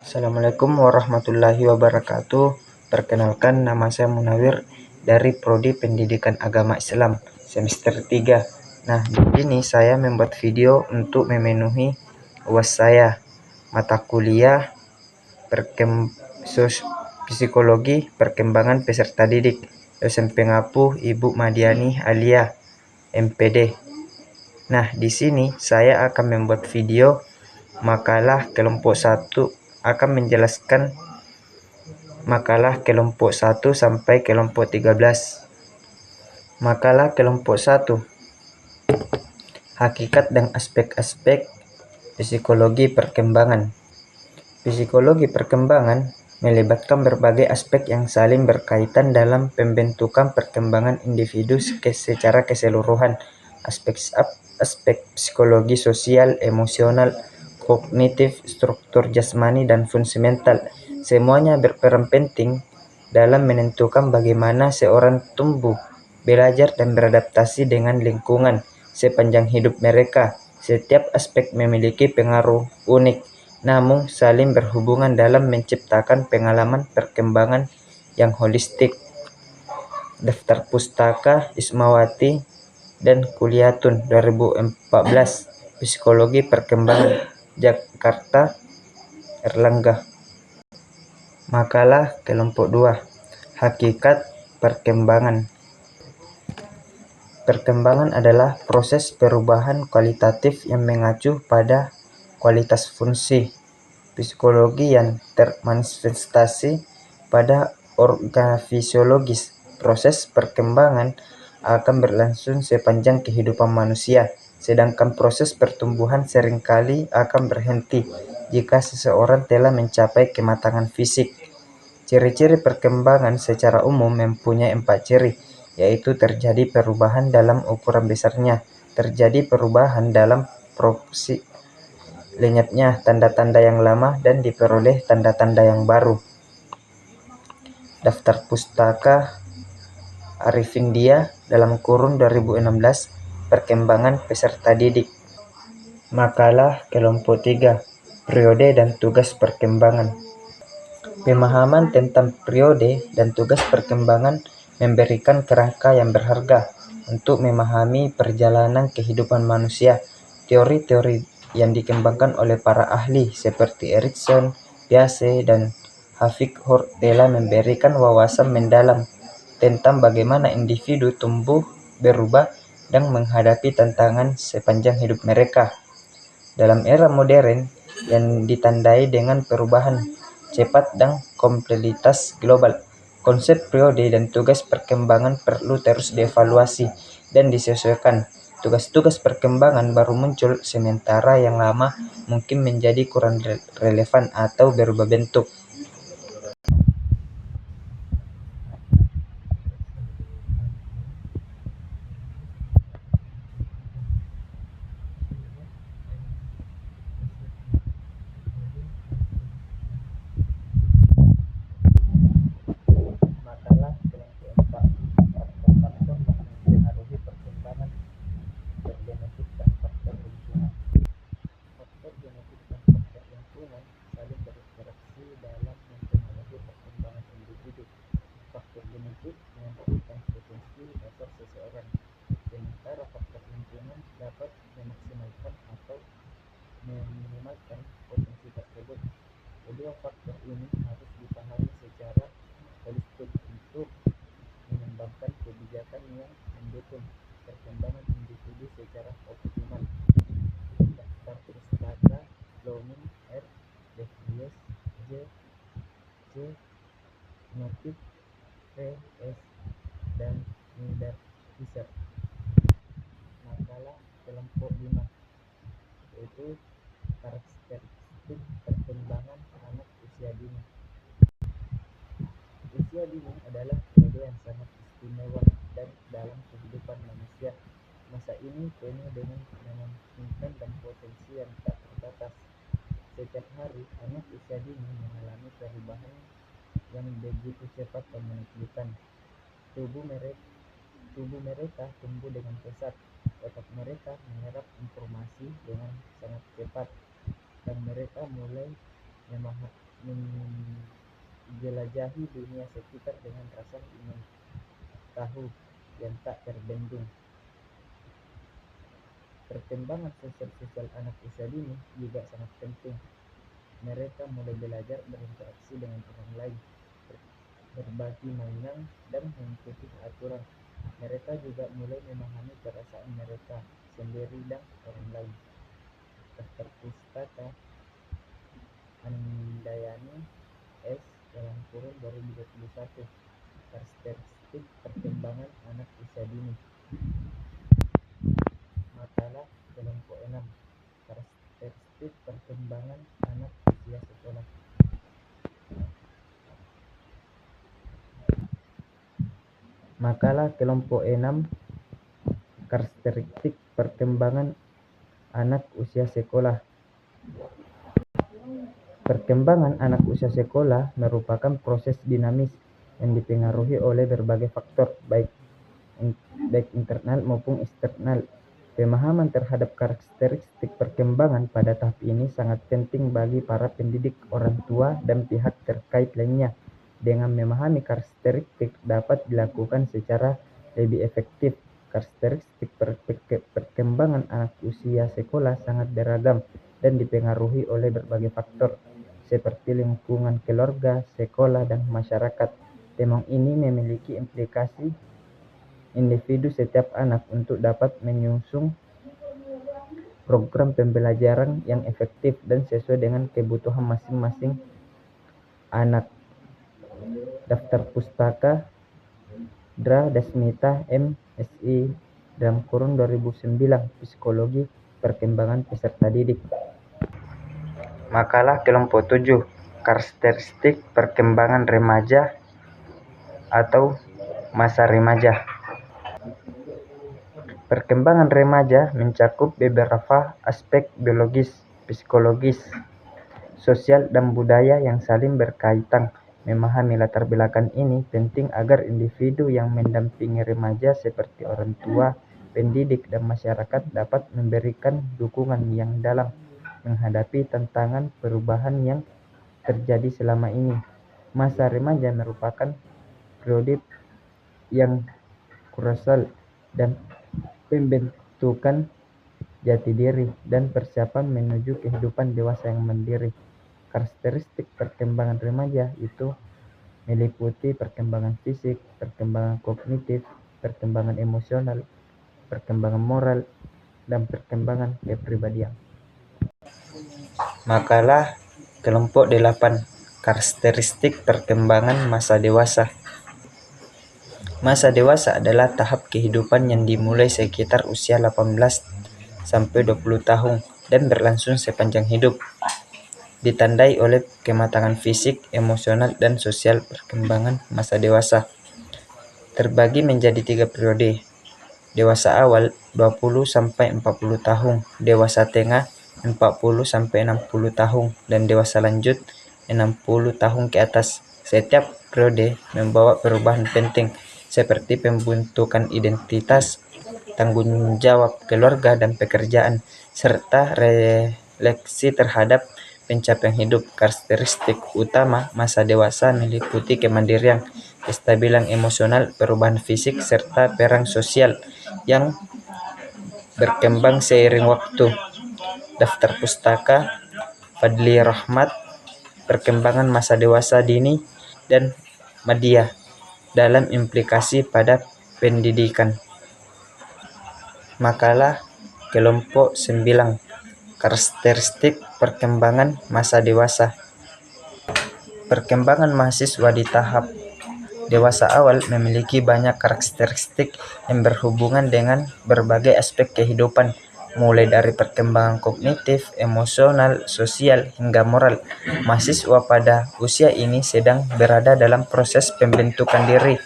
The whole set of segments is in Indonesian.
Assalamualaikum warahmatullahi wabarakatuh. Perkenalkan, nama saya Munawir dari Prodi Pendidikan Agama Islam semester 3. Nah, di sini saya membuat video untuk memenuhi UAS saya, mata kuliah Psikologi Perkembangan Peserta Didik, dosen pengapu Ibu Madiani Alia, MPD. Nah, di sini saya akan membuat video makalah kelompok 1, akan menjelaskan makalah kelompok 1 sampai kelompok 13. Makalah kelompok 1, hakikat dan aspek-aspek psikologi perkembangan. Psikologi perkembangan melibatkan berbagai aspek yang saling berkaitan dalam pembentukan perkembangan individu secara keseluruhan. Aspek psikologi sosial, emosional, kognitif, struktur jasmani, dan fungsi mental. Semuanya berperan penting dalam menentukan bagaimana seorang tumbuh, belajar, dan beradaptasi dengan lingkungan sepanjang hidup mereka. Setiap aspek memiliki pengaruh unik, namun saling berhubungan dalam menciptakan pengalaman perkembangan yang holistik. Daftar Pustaka Ismawati dan Kuliatun 2014, Psikologi Perkembangan, Jakarta, Erlangga. Makalah kelompok 2, hakikat perkembangan. Perkembangan adalah proses perubahan kualitatif yang mengacu pada kualitas fungsi psikologi yang termanifestasi pada organ fisiologis. Proses perkembangan akan berlangsung sepanjang kehidupan manusia, sedangkan proses pertumbuhan seringkali akan berhenti jika seseorang telah mencapai kematangan fisik. Ciri-ciri perkembangan secara umum mempunyai 4 ciri, yaitu terjadi perubahan dalam ukuran besarnya, terjadi perubahan dalam proporsi lenyapnya tanda-tanda yang lama, dan diperoleh tanda-tanda yang baru. Daftar Pustaka Arifin-Dia (2016), Perkembangan Peserta Didik. Makalah kelompok 3, periode dan tugas perkembangan. Pemahaman tentang periode dan tugas perkembangan memberikan kerangka yang berharga untuk memahami perjalanan kehidupan manusia. Teori-teori yang dikembangkan oleh para ahli seperti Erikson, Piaget, dan Havikor telah memberikan wawasan mendalam tentang bagaimana individu tumbuh, berubah, dan menghadapi tantangan sepanjang hidup mereka. Dalam era modern yang ditandai dengan perubahan cepat dan kompleksitas global, konsep periode dan tugas perkembangan perlu terus dievaluasi dan disesuaikan. Tugas-tugas perkembangan baru muncul, sementara yang lama mungkin menjadi kurang relevan atau berubah bentuk. Makalah kelompok 4, faktor-faktor yang mempengaruhi perkembangan genetik dan faktor lingkungan. Faktor genetik dan faktor lingkungan saling berinteraksi dalam mempengaruhi perkembangan individu. Faktor genetik menentukan potensi dasar seseorang, sementara faktor lingkungan dapat memaksimalkan atau meminimalkan potensi tersebut. Kedua faktor ini harus dipahami secara holistik untuk mengembangkan kebijakan yang mendukung perkembangan individu secara optimal. Daftar Pustaka Blooming, R. Devries, J. C. Notik, P. S. dan Nidar Fisher. Makalah kelompok 5, yaitu karakteristik perkembangan anak usia dini. Usia dini adalah periode yang sangat istimewa dan dalam kehidupan manusia. Masa ini penuh dengan memungkinkan dan potensi yang tak terbatas. Setiap hari, anak usia dini mengalami perubahan yang begitu cepat dan menakjubkan. Tubuh mereka tumbuh dengan pesat, otak mereka menyerap informasi dengan sangat cepat, dan mereka mulai menjelajahi dunia sekitar dengan rasa ingin tahu yang tak terbendung. Perkembangan sosial anak usia dini juga sangat penting. Mereka mulai belajar berinteraksi dengan orang lain, berbagi mainan, dan mengikuti aturan. Mereka juga mulai memahami perasaan mereka sendiri dan orang lain. Daftar Pustaka Andayani S. (2021) Karakteristik Perkembangan Anak Usia Dini. Makalah kelompok 6. Karakteristik perkembangan anak usia sekolah. Makalah kelompok 6. Karakteristik perkembangan anak usia sekolah. Perkembangan anak usia sekolah merupakan proses dinamis yang dipengaruhi oleh berbagai faktor, baik internal maupun eksternal. Pemahaman terhadap karakteristik perkembangan pada tahap ini sangat penting bagi para pendidik, orang tua, dan pihak terkait lainnya. Dengan memahami karakteristik dapat dilakukan secara lebih efektif. Karakteristik perkembangan anak usia sekolah sangat beragam dan dipengaruhi oleh berbagai faktor, seperti lingkungan keluarga, sekolah, dan masyarakat. Tema ini memiliki implikasi individu setiap anak untuk dapat menyusun program pembelajaran yang efektif dan sesuai dengan kebutuhan masing-masing anak. Daftar Pustaka Dra Dasmita M.Si. (2009) Psikologi Perkembangan Peserta Didik. Makalah kelompok 7. Karakteristik perkembangan remaja atau masa remaja. Perkembangan remaja mencakup beberapa aspek biologis, psikologis, sosial, dan budaya yang saling berkaitan. Memahami latar belakang ini penting agar individu yang mendampingi remaja seperti orang tua, pendidik, dan masyarakat dapat memberikan dukungan yang dalam menghadapi tantangan perubahan yang terjadi selama ini. Masa remaja merupakan periode yang krusial dan pembentukan jati diri dan persiapan menuju kehidupan dewasa yang mandiri. Karakteristik perkembangan remaja itu meliputi perkembangan fisik, perkembangan kognitif, perkembangan emosional, perkembangan moral, dan perkembangan kepribadian. Makalah kelompok 8. Karakteristik perkembangan masa dewasa. Masa dewasa adalah tahap kehidupan yang dimulai sekitar usia 18 sampai 20 tahun dan berlangsung sepanjang hidup. Ditandai oleh kematangan fisik, emosional, dan sosial. Perkembangan masa dewasa terbagi menjadi 3 periode. Dewasa awal 20 sampai 40 tahun, dewasa tengah 40 sampai 60 tahun, dan dewasa lanjut 60 tahun ke atas. Setiap periode membawa perubahan penting seperti pembentukan identitas, tanggung jawab keluarga dan pekerjaan, serta refleksi terhadap pencapaian hidup. Karakteristik utama masa dewasa meliputi kemandirian, kestabilan emosional, perubahan fisik, serta peran sosial yang berkembang seiring waktu. Daftar Pustaka Fadli Rahmat Perkembangan Masa Dewasa Dini dan Media dalam implikasi pada pendidikan. Makalah kelompok 9. Karakteristik perkembangan masa dewasa. Perkembangan mahasiswa di tahap dewasa awal memiliki banyak karakteristik yang berhubungan dengan berbagai aspek kehidupan, mulai dari perkembangan kognitif, emosional, sosial, hingga moral. Mahasiswa pada usia ini sedang berada dalam proses pembentukan diri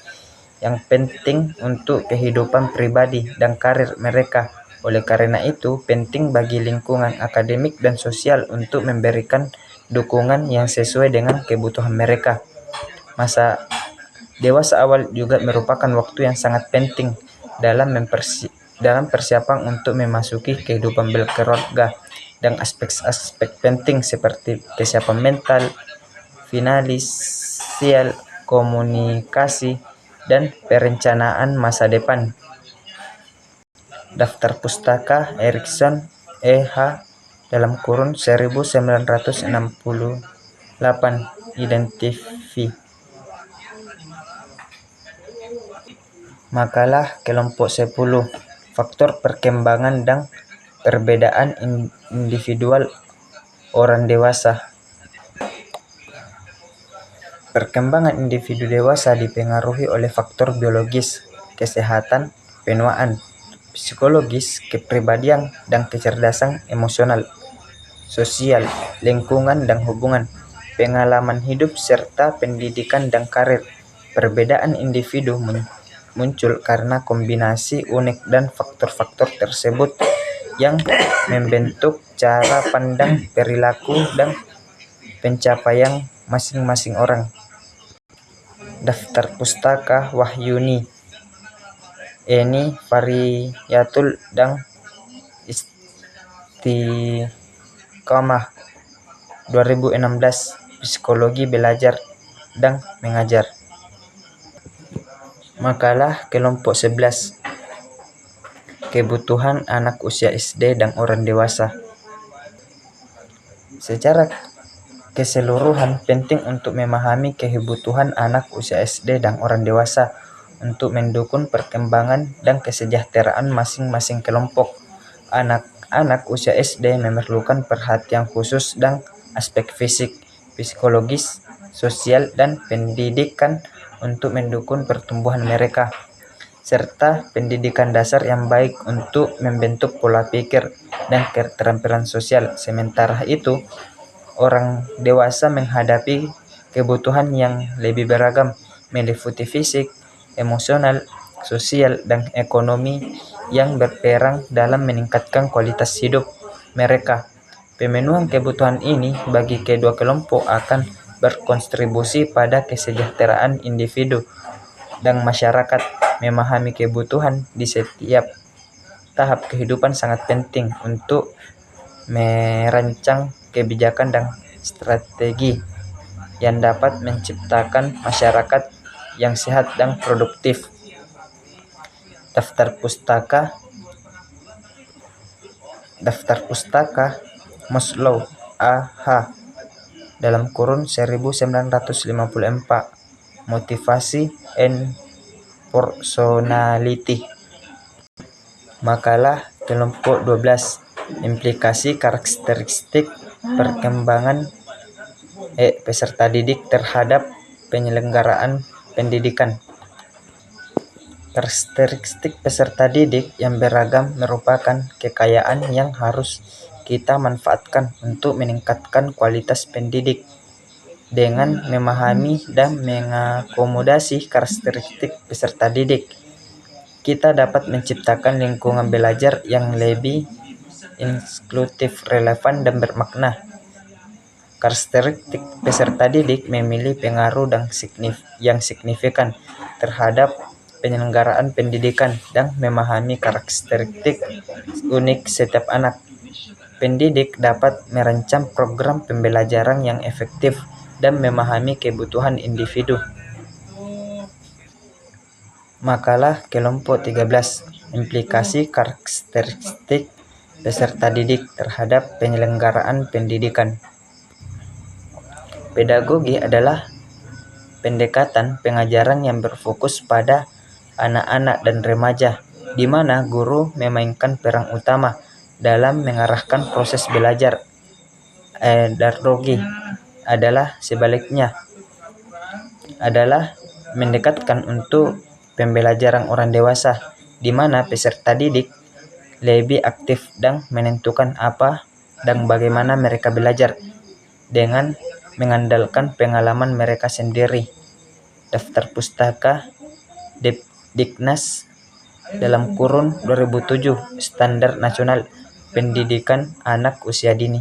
yang penting untuk kehidupan pribadi dan karir mereka. Oleh karena itu, penting bagi lingkungan akademik dan sosial untuk memberikan dukungan yang sesuai dengan kebutuhan mereka. Masa dewasa awal juga merupakan waktu yang sangat penting dalam persiapan untuk memasuki kehidupan berkeluarga dan aspek-aspek penting seperti kesiapan mental, finansial, komunikasi, dan perencanaan masa depan. Daftar Pustaka Erikson E.H. (1968) Identifi. Makalah kelompok 10. Faktor perkembangan dan perbedaan individual orang dewasa. Perkembangan individu dewasa dipengaruhi oleh faktor biologis, kesehatan, penuaan, psikologis, kepribadian, dan kecerdasan emosional, sosial, lingkungan dan hubungan, pengalaman hidup, serta pendidikan dan karir. Perbedaan individu muncul karena kombinasi unik dan faktor-faktor tersebut yang membentuk cara pandang, perilaku, dan pencapaian masing-masing orang. Daftar Pustaka Wahyuni Eni Variyatul dan Istiqomah 2016 Psikologi Belajar dan Mengajar. Makalah kelompok 11. Kebutuhan anak usia SD dan orang dewasa. Secara keseluruhan, penting untuk memahami kebutuhan anak usia SD dan orang dewasa untuk mendukung perkembangan dan kesejahteraan masing-masing kelompok. Anak-anak usia SD memerlukan perhatian khusus dan aspek fisik, psikologis, sosial, dan pendidikan untuk mendukung pertumbuhan mereka, serta pendidikan dasar yang baik untuk membentuk pola pikir dan keterampilan sosial. Sementara itu, orang dewasa menghadapi kebutuhan yang lebih beragam, meliputi fisik, emosional, sosial, dan ekonomi yang berperan dalam meningkatkan kualitas hidup mereka. Pemenuhan kebutuhan ini bagi kedua kelompok akan berkontribusi pada kesejahteraan individu dan masyarakat. Memahami kebutuhan di setiap tahap kehidupan sangat penting untuk merancang kebijakan dan strategi yang dapat menciptakan masyarakat yang sehat dan produktif. Daftar Pustaka Maslow A.H. (1954) Motivasi and Personality. Makalah kelompok 12. Implikasi karakteristik perkembangan peserta didik terhadap penyelenggaraan pendidikan. Karakteristik peserta didik yang beragam merupakan kekayaan yang harus kita manfaatkan untuk meningkatkan kualitas pendidik. Dengan memahami dan mengakomodasi karakteristik peserta didik, kita dapat menciptakan lingkungan belajar yang lebih inklusif, relevan, dan bermakna. Karakteristik peserta didik memiliki pengaruh yang signifikan terhadap penyelenggaraan pendidikan. Dan memahami karakteristik unik setiap anak, pendidik dapat merancang program pembelajaran yang efektif dan memahami kebutuhan individu. Makalah kelompok 13. Implikasi karakteristik peserta didik terhadap penyelenggaraan pendidikan. Pedagogi adalah pendekatan pengajaran yang berfokus pada anak-anak dan remaja, di mana guru memainkan peran utama dalam mengarahkan proses belajar. Pedagogi adalah sebaliknya, adalah mendekatkan untuk pembelajaran orang dewasa, di mana peserta didik lebih aktif dan menentukan apa dan bagaimana mereka belajar dengan mengandalkan pengalaman mereka sendiri. Daftar Pustaka Diknas (2007) Standar Nasional Pendidikan Anak Usia Dini.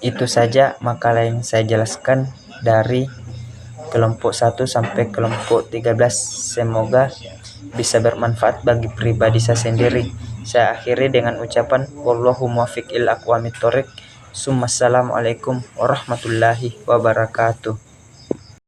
Itu saja makalah yang saya jelaskan dari kelompok 1 sampai kelompok 13. Semoga bisa bermanfaat bagi pribadi saya sendiri. Saya akhiri dengan ucapan wallahu muwaffiq ila aqwamit thoriq. Assalamualaikum warahmatullahi wabarakatuh.